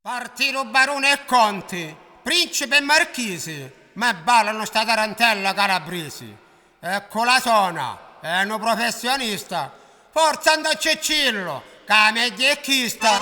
Partito Barone e Conti, principe e marchisi, ma ballano sta tarantella calabresi. Ecco la sona, è un professionista, forza andò a Cecillo, che la media è chista.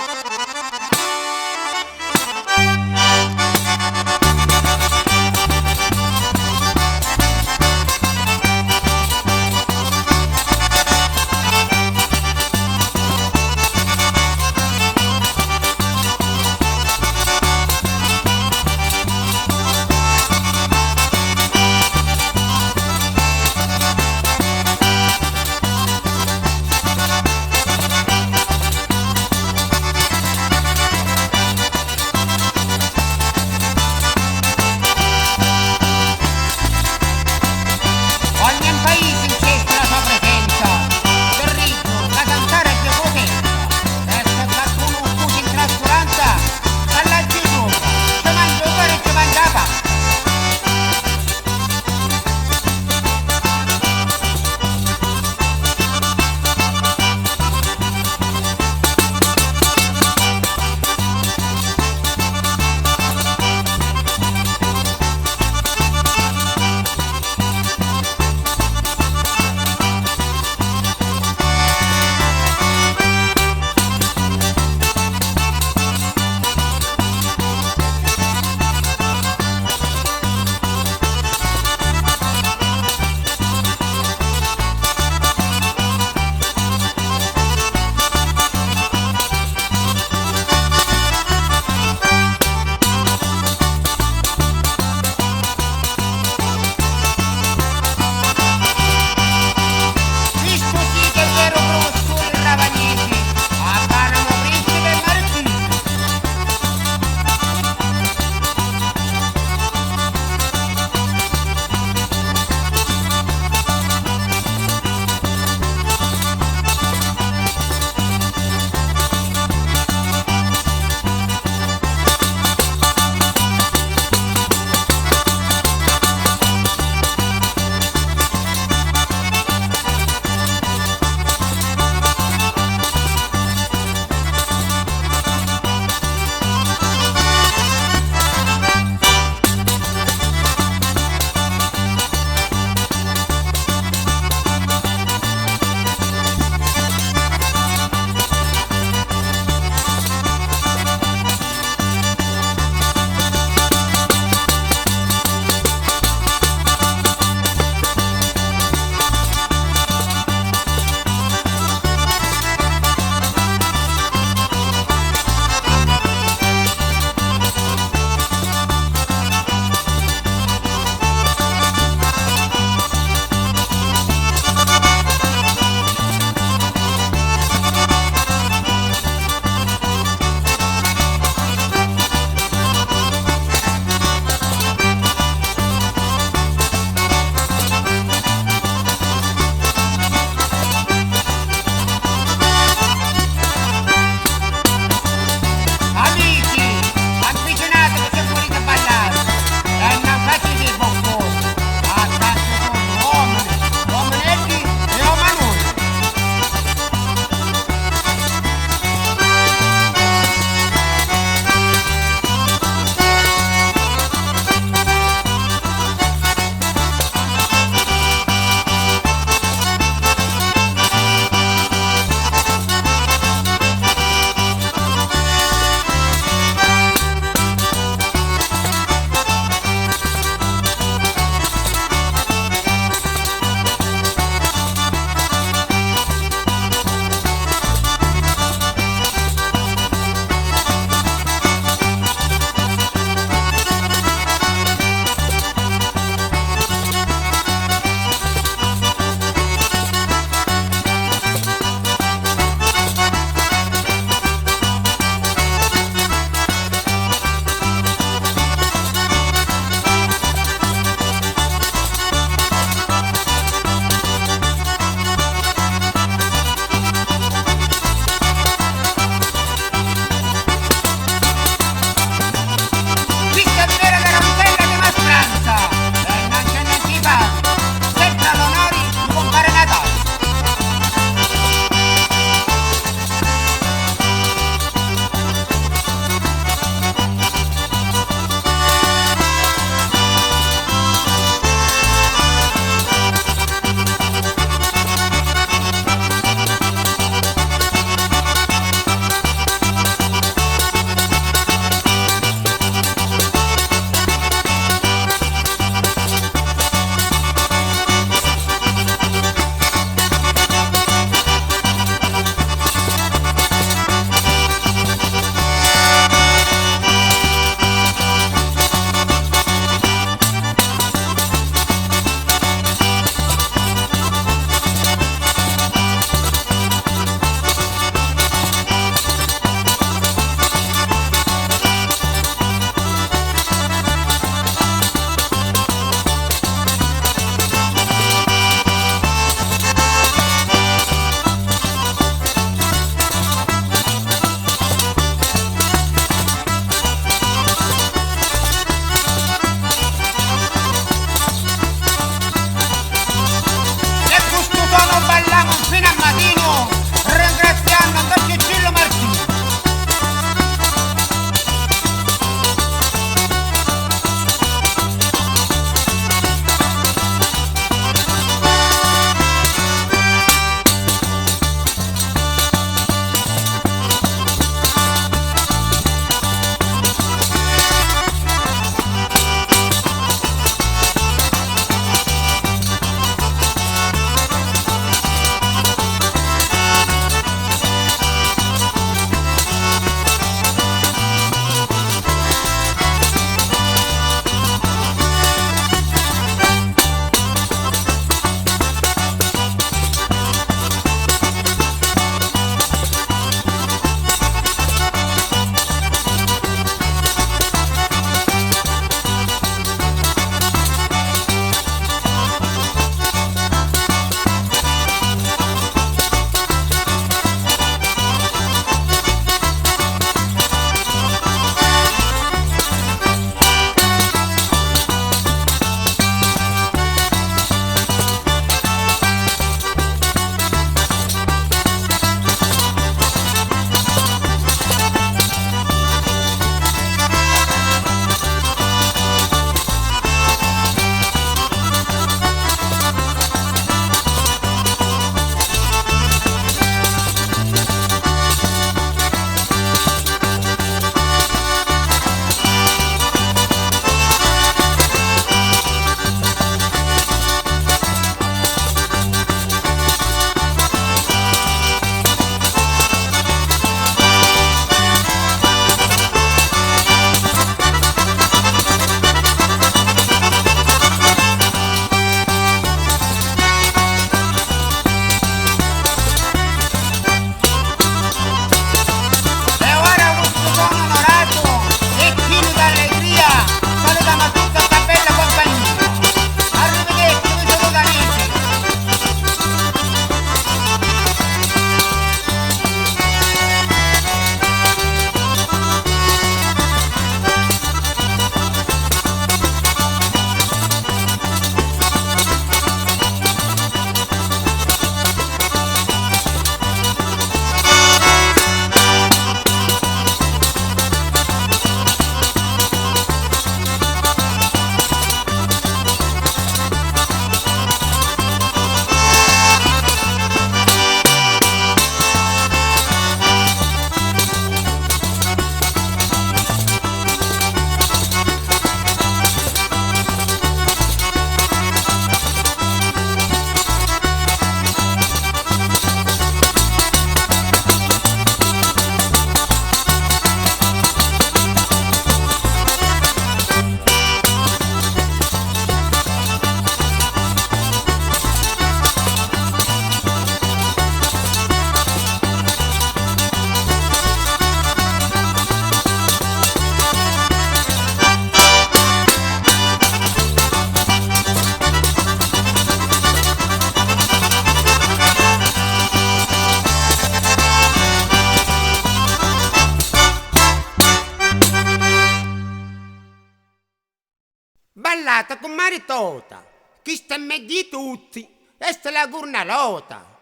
ballata con maritota, chi sta in mezzo di tutti, e sta la gurnalota.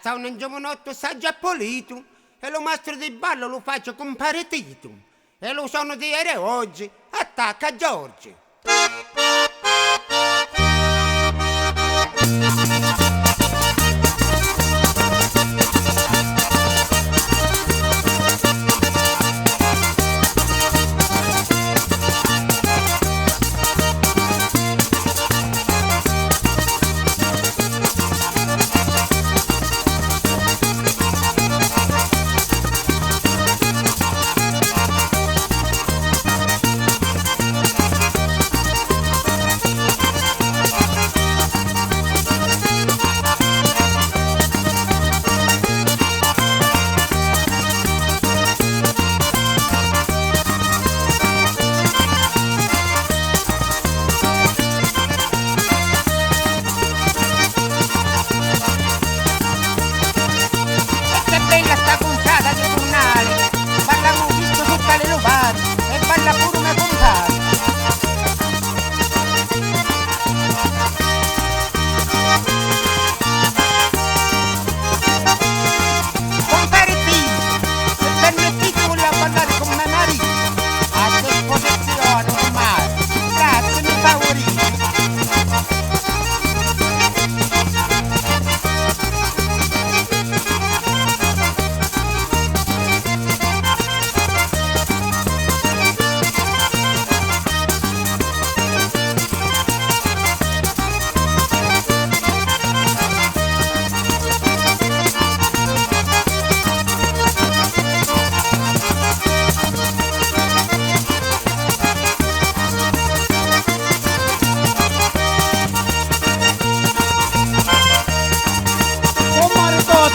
Sono un giovanotto assai pulito, e lo mastro di ballo lo faccio con paretito, e lo sono di ieri oggi, attacca Giorgi.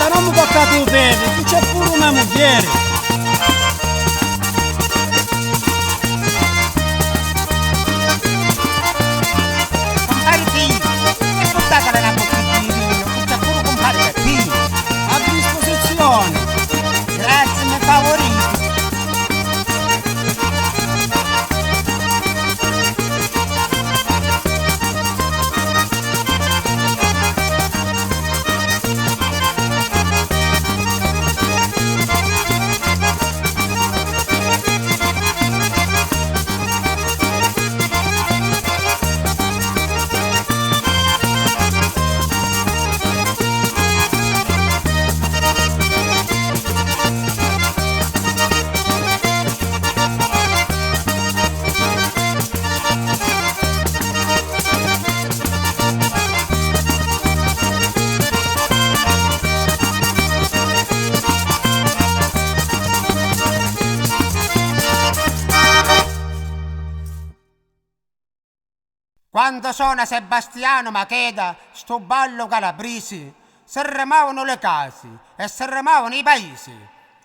Non mi toccate i piedi, qui c'è pure una moglie. Compare Pino, e portatela una bottiglia di vino, qui c'è pure compare Pino. A disposizione. Grazie, miei favoriti. Quando sono Sebastiano Macheda, sto ballo calabresi, si remavano le case e si remavano i paesi.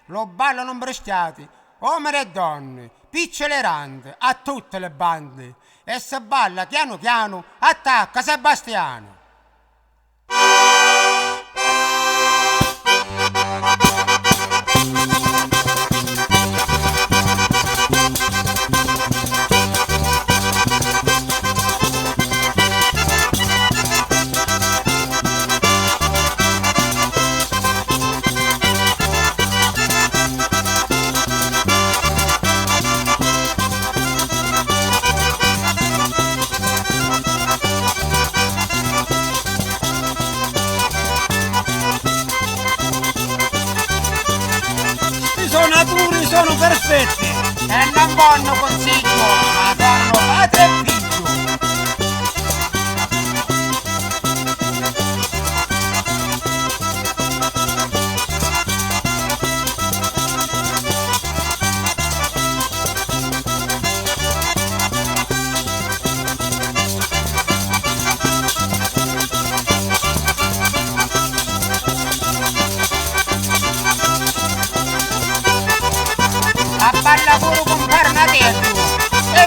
Lo ballano imbrestiati, uomini e donne, piccole e grandi, a tutte le bande. E se balla piano piano, attacca Sebastiano. Naturi sono perfetti e non vanno consiglio, ma vanno padre e figlio. A balla pure con Bernadetto e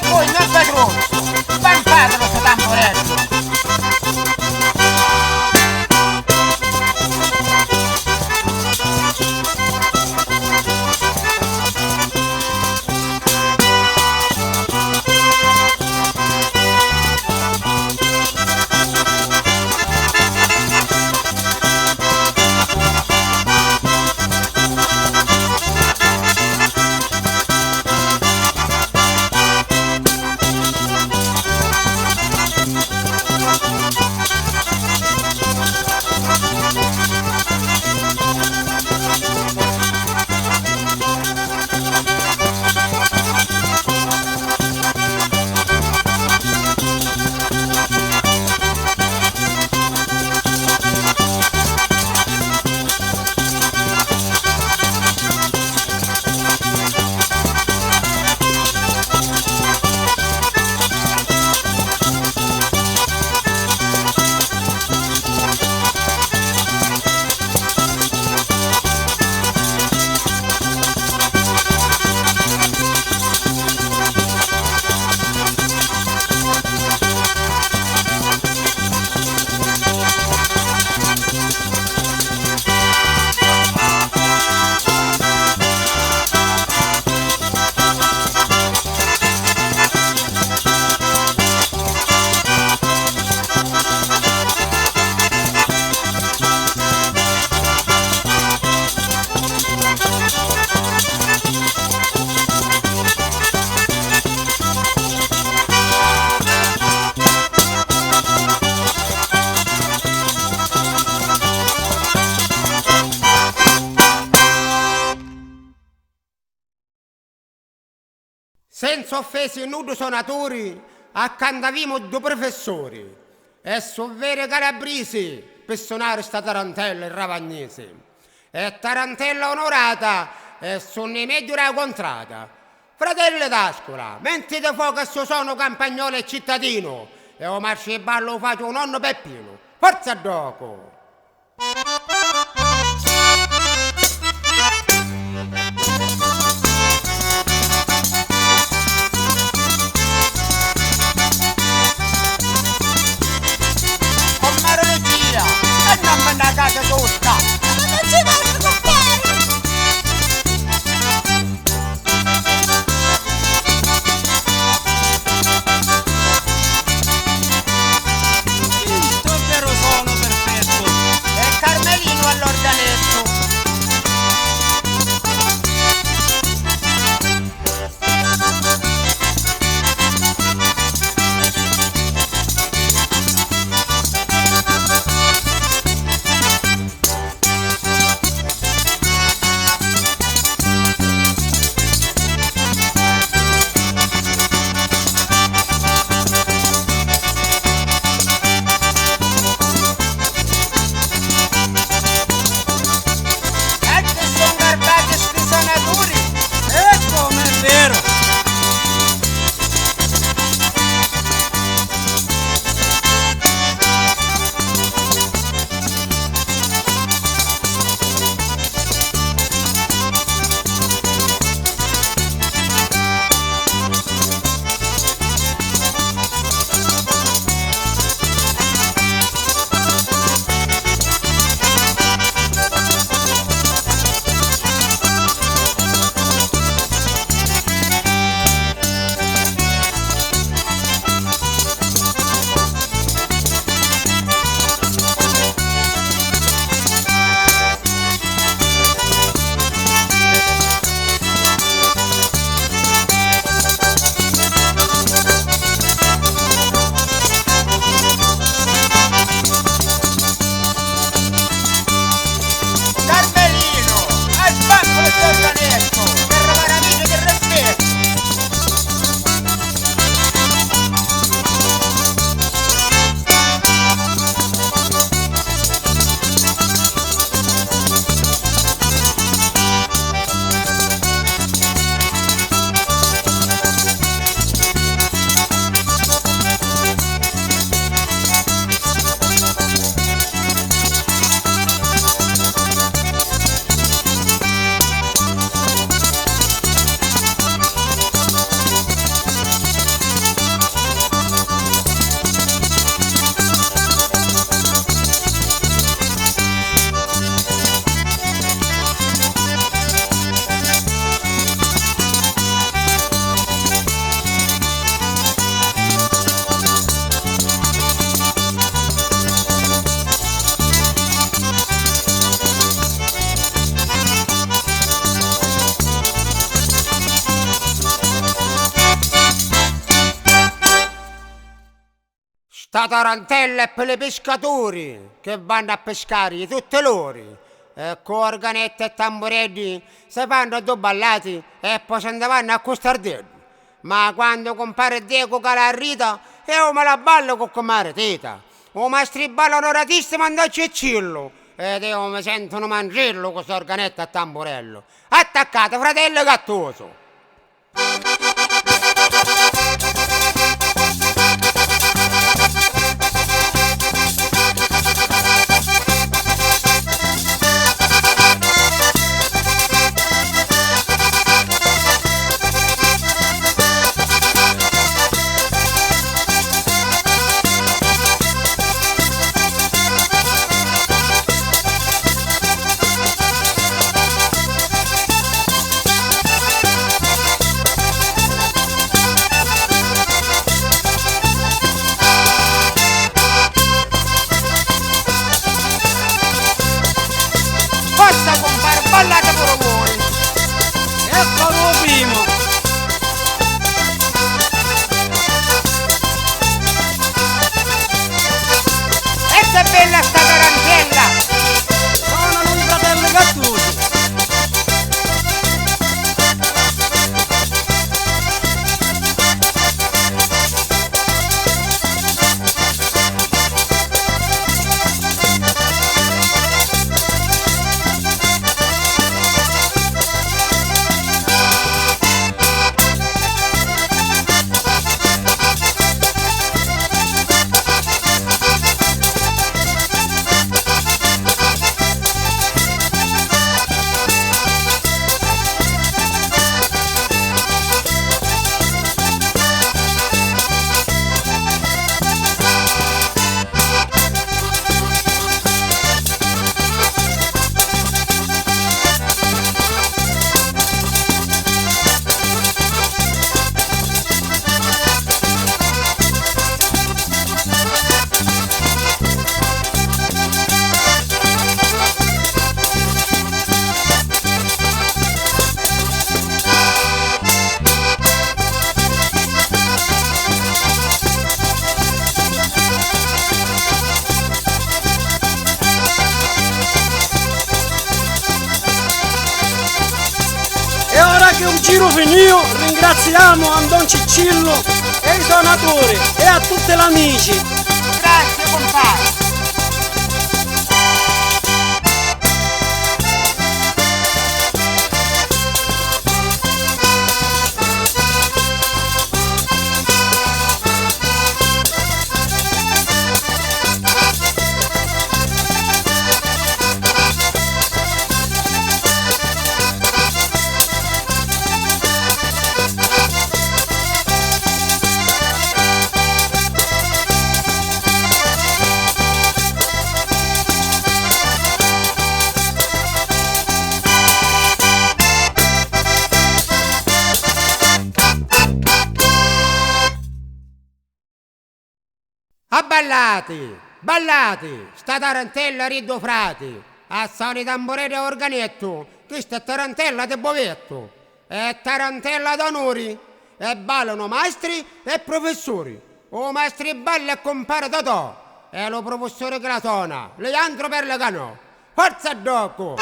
Senza offese nudo sonatori, accantavimo due professori. E sono vere calabresi per suonare sta tarantella in ravagnese. E tarantella onorata e sono i meglio della contrata. Fratelli d'ascola, mentite fuoco che sono campagnolo e cittadino. E o marcio di ballo faccio un nonno Peppino. Forza dopo! La casa giusta! Ma non ci voglio copiare! Tutto vero sono perfetto. E Carmelino all'organetto! Sta tarantella è per i pescatori che vanno a pescare tutte loro. E con organette e tamburelli si fanno due ballati e poi se ne vanno a costardelli. Ma quando compare Diego Calarrita, io me la ballo con comare Teta. O mastri ballano onoratissimo andò a Cicillo. Ed io mi sento un mangello con questo organetto a tamburello. Attaccate, fratello Gattuso! giro finito ringraziamo a Don Ciccillo e i donatori e a tutti gli amici. Grazie compare. Ballati, ballati, sta tarantella riddo frati, a suoni tamburelli e organetto, questa è tarantella di Bovetto, è tarantella d'onori, e ballano maestri e professori, o maestri balla e compare Totò, e lo professore Gratona, Leandro Perleganò, forza dopo!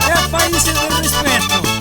E al paese del rispetto.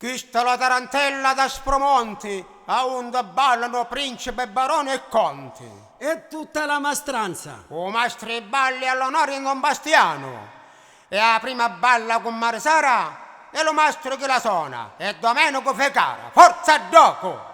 Questa la tarantella da Spromonti, a onde ballano principe, barone e conti. E tutta la mastranza. O maestri balli all'onore in Don Bastiano. E la prima balla con Marsara e lo maestro che la suona. E Domenico Fecara. Forza dopo!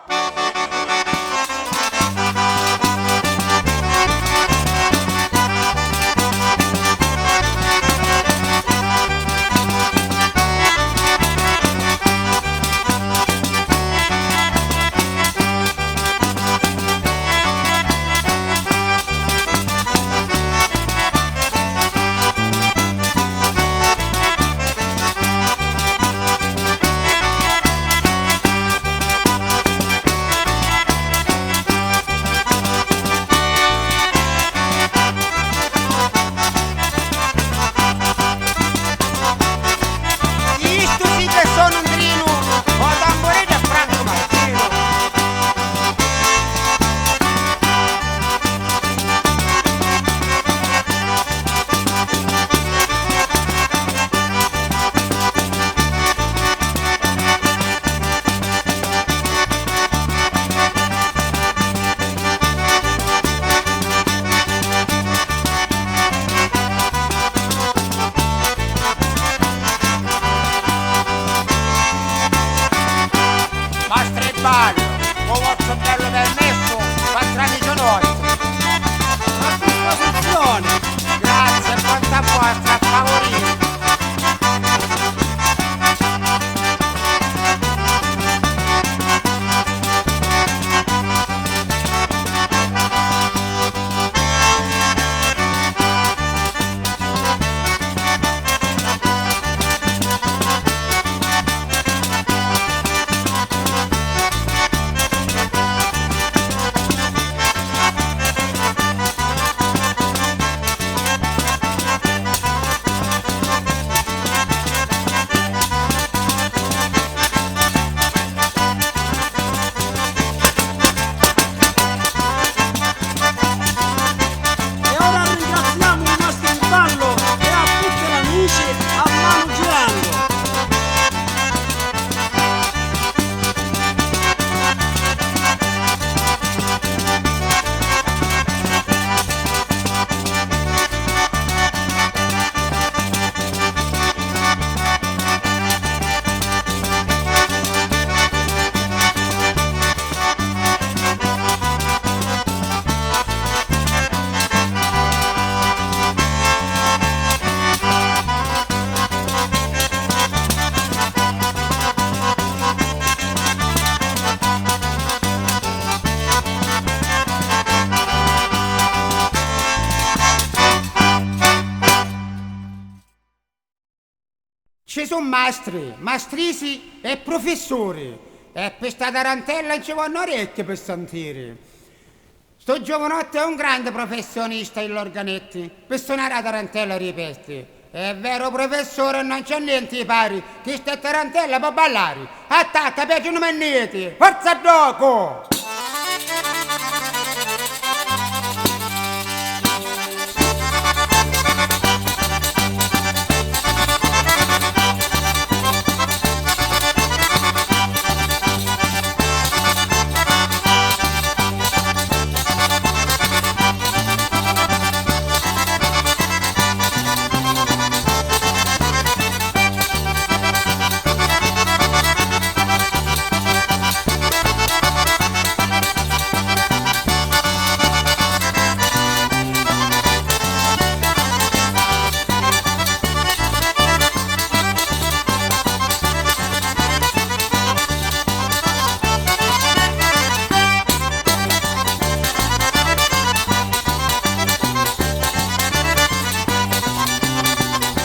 vostra favorita. E ora ringraziamo il nostro in ballo e a tutti gli amici a mano girando. Ci sono maestri, maestrisi e professori. E per sta tarantella non ci vanno orecchie per sentire. Sto giovanotto è un grande professionista in l'organetti. Per suonare la tarantella ripeti. È vero professore, non c'è niente di pari. Che sta tarantella per ballare. Attacca, piacciono menniti. Forza dopo!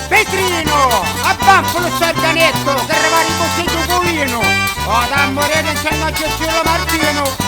Petrino, abbanco lo sarganetto, che arrivare il boccheggio covino. Oh, da morire insieme a Cecchino Martino.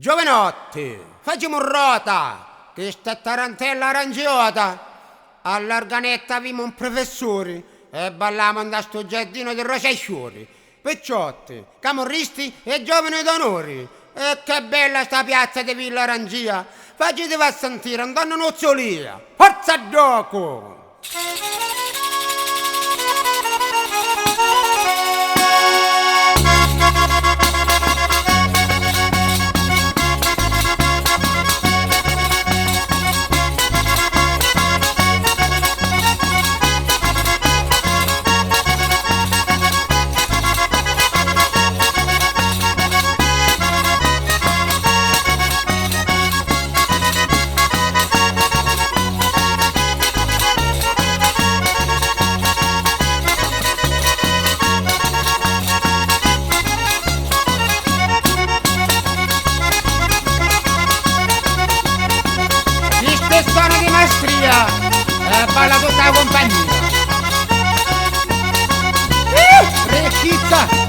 Giovanotti, facciamo un rota, che sta tarantella aranciata. All'organetta avevamo un professore e ballavamo da sto giardino di Rosa e Sciori. Picciotti, camorristi e giovani d'onori. E che bella sta piazza di Villa Arancia. Facci va a sentire un donno nozzolia. Forza gioco! Balla tutta la compagnia. Rechizza.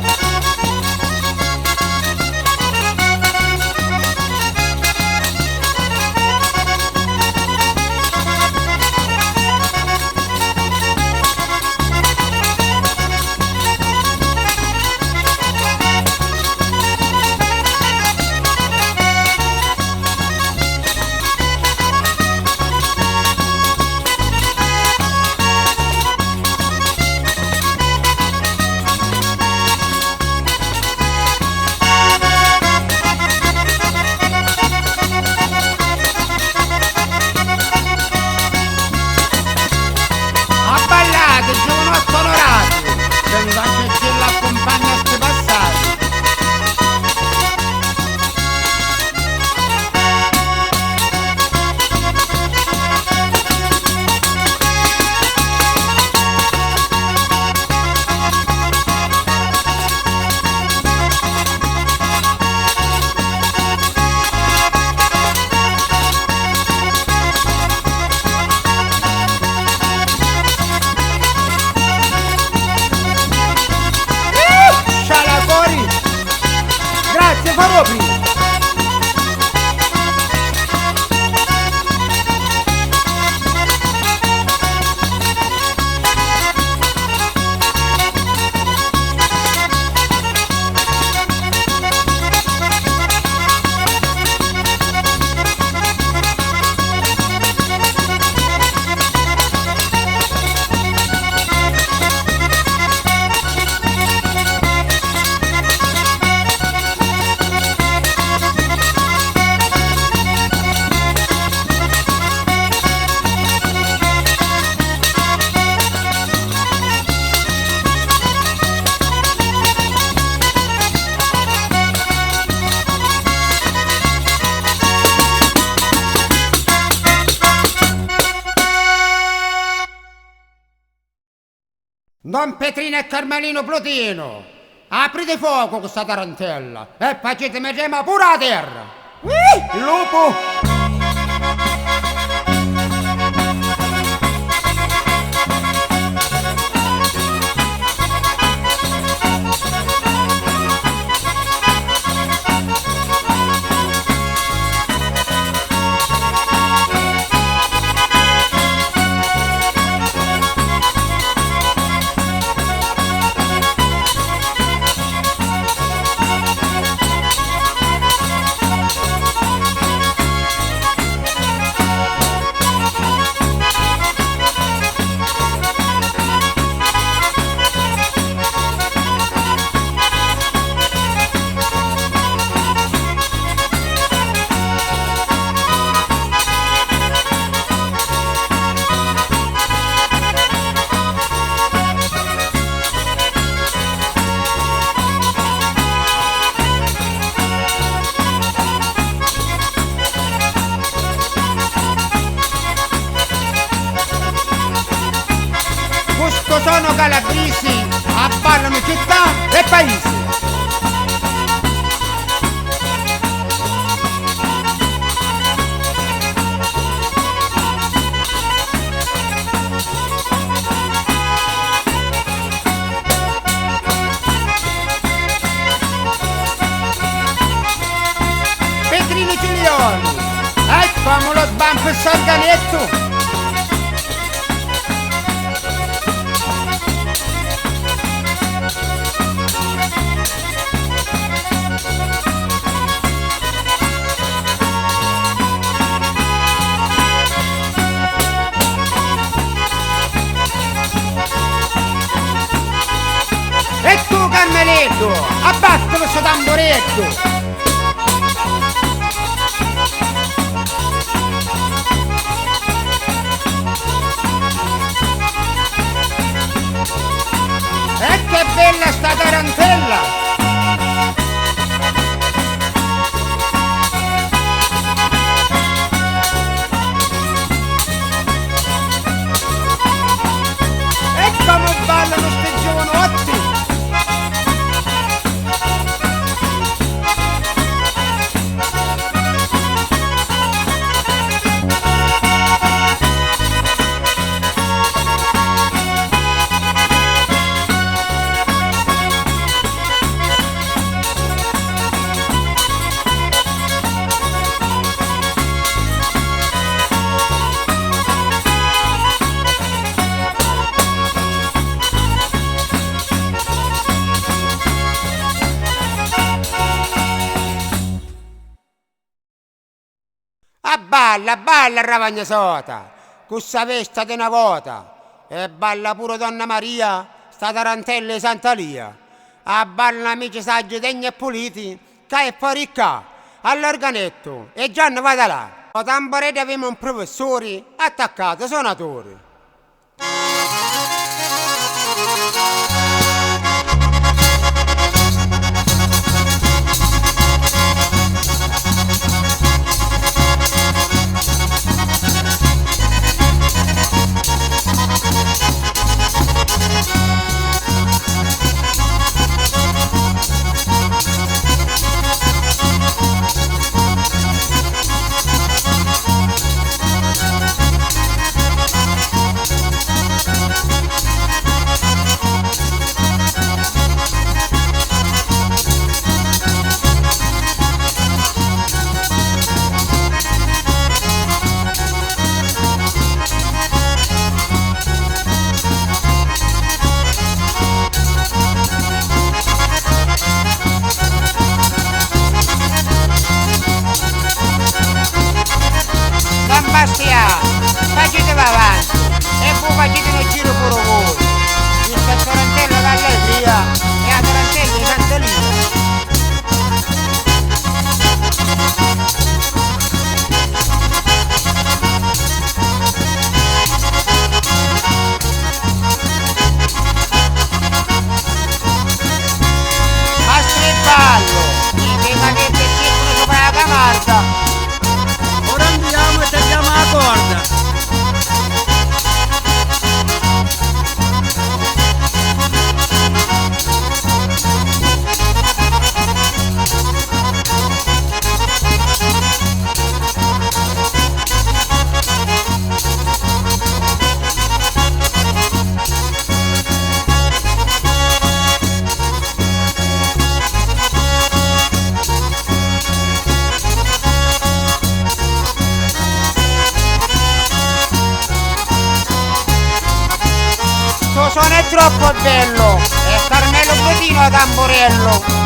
Don Petrino e Carmelino Plotino, aprite fuoco con questa tarantella e facetemi gema pure a terra. Lupo! Sono calabresi, abballano città e paesi. figlioli, ecco lo sbampo e s'organetto. E tu cammeletto, abbatti questo tamburetto! E che bella sta tarantella! E come ballano sti giovanotti! Balla ravagna sota, questa festa di una volta, e balla pure Donna Maria, sta tarantella di Santa Lia, a balla amici saggi degni e puliti, che è fuori qua, all'organetto, e Gianni vada là. O tamborete avevamo un professore attaccato, suonatore. Facete avanti e poi facete un giro pure voi. Il tarantello d'allegria e la tarantella di Santa Lia. A striballo, prima che ti circolo sopra la camarda. Ora andiamo e tagliamo la corda. Questo suono è troppo bello, è Carmelo Botino a tamburello.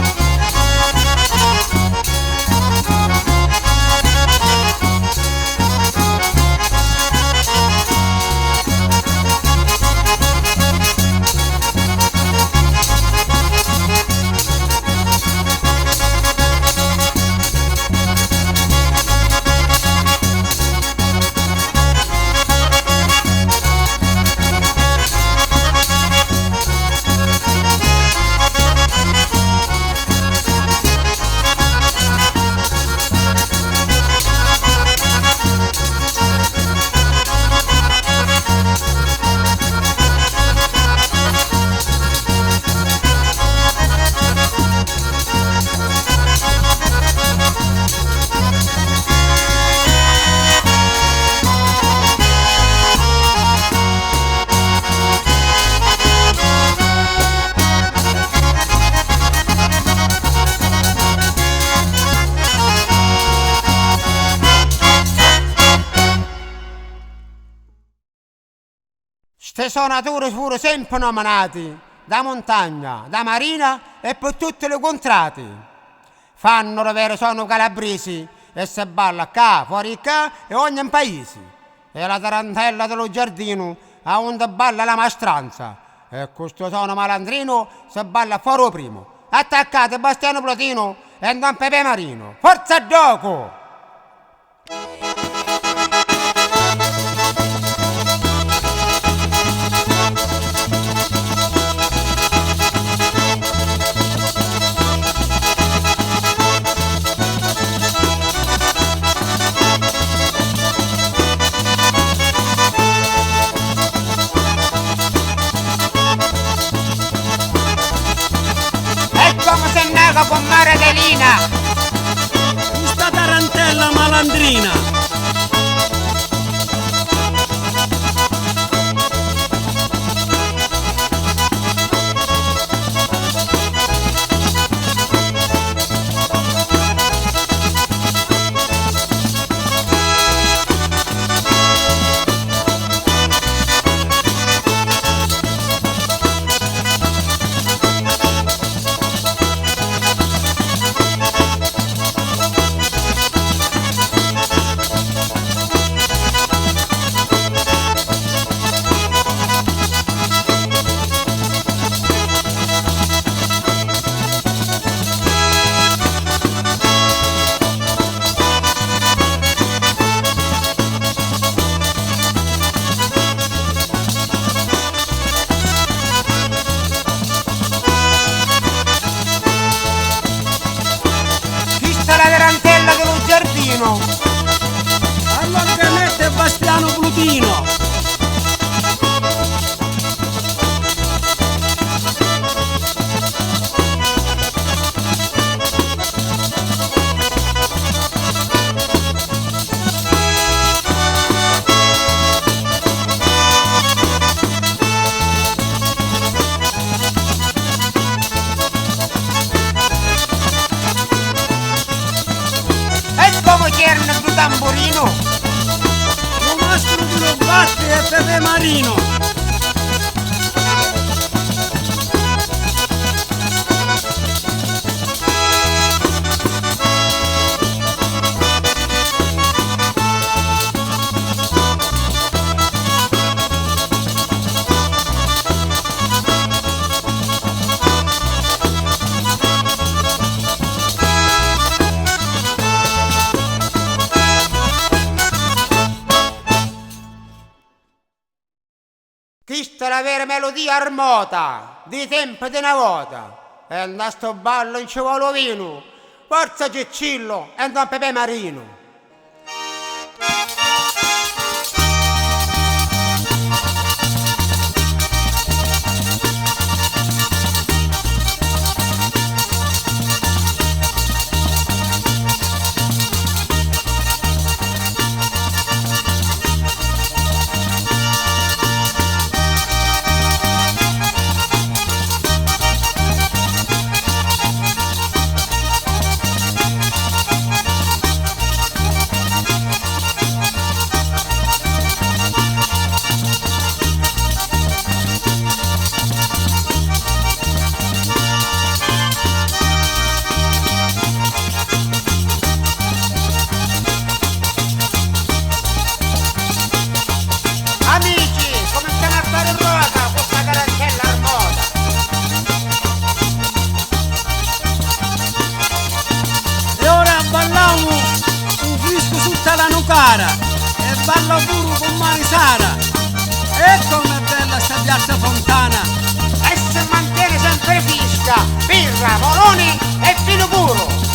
Ste suonatori furono sempre nominati da montagna, da marina e per tutte le contrate. Fanno le vere sono calabresi e si balla qua, fuori qua e ogni paese. E la tarantella dello giardino a onde balla la mastranza. E questo sono malandrino si balla fuori primo. Attaccate Bastiano Platino e Don Pepe Marino. Forza gioco! Come se nega con Maredelina. Questa tarantella malandrina. Allora che mette Bastiano Plutino. C'erano più tamburino. Un mastro di Lobatti e Pepe Marino. Questa è la vera melodia armata, di tempo di una volta. E da sto ballo in ci vuole vino. Forza Cicillo e Don Pepe Marino. E balla pure con Marisara. E com'è bella sta piazza Fontana. E si mantiene sempre fisca, birra, boloni e vino puro.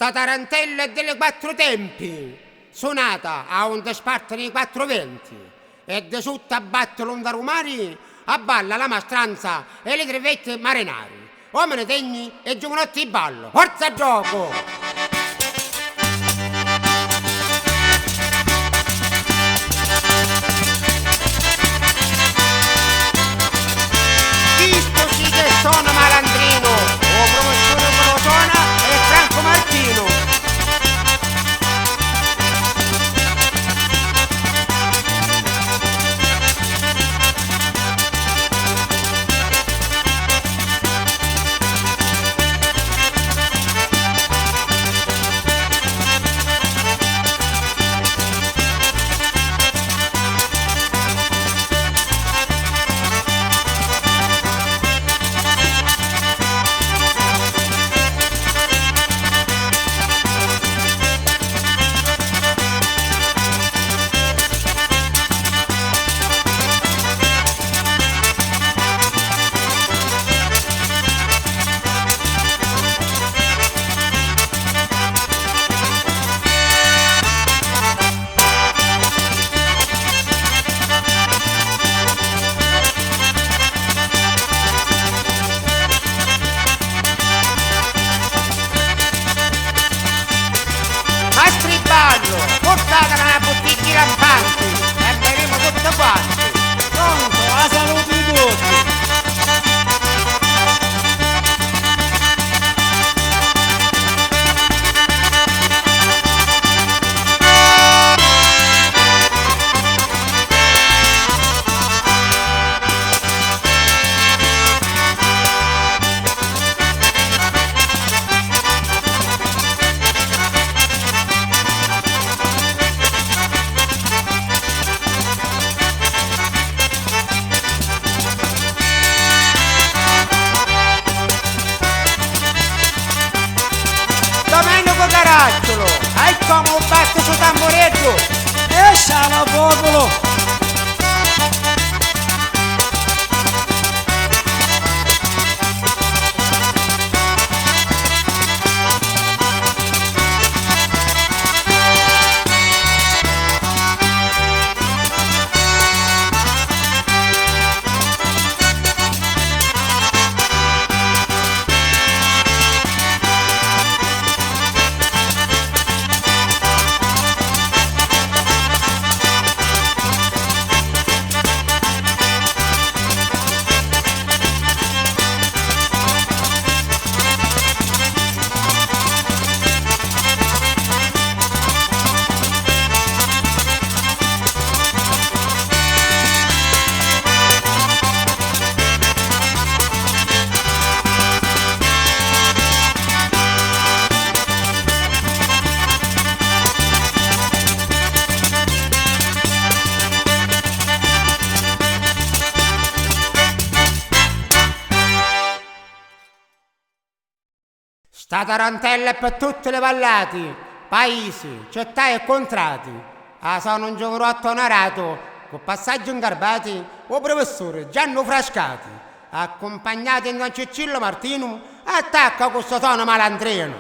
sta tarantella è delle quattro tempi, suonata a un desparte nei 420 e de sotto a battere un darumari a balla la mastranza e le trevette marinari, uomini degni e giovanotti in ballo, forza gioco! Visto sì che sono malandrino, o professore Colosona e Franco Martino. Portatela una bottiglia lampante e beremo tutto quanto. Pronto, la salute di tutti. Domenico Caracciolo, hai come un batto su tamburetto? Esce alla popolo. Sta tarantella è per tutte le vallate, paesi, città e contrati. Ah, sono un giovanotto onarato, con passaggio in garbati, o professore Gianno Frascati, accompagnato in Don Cicillo Martino, attacca questo tono malandrino.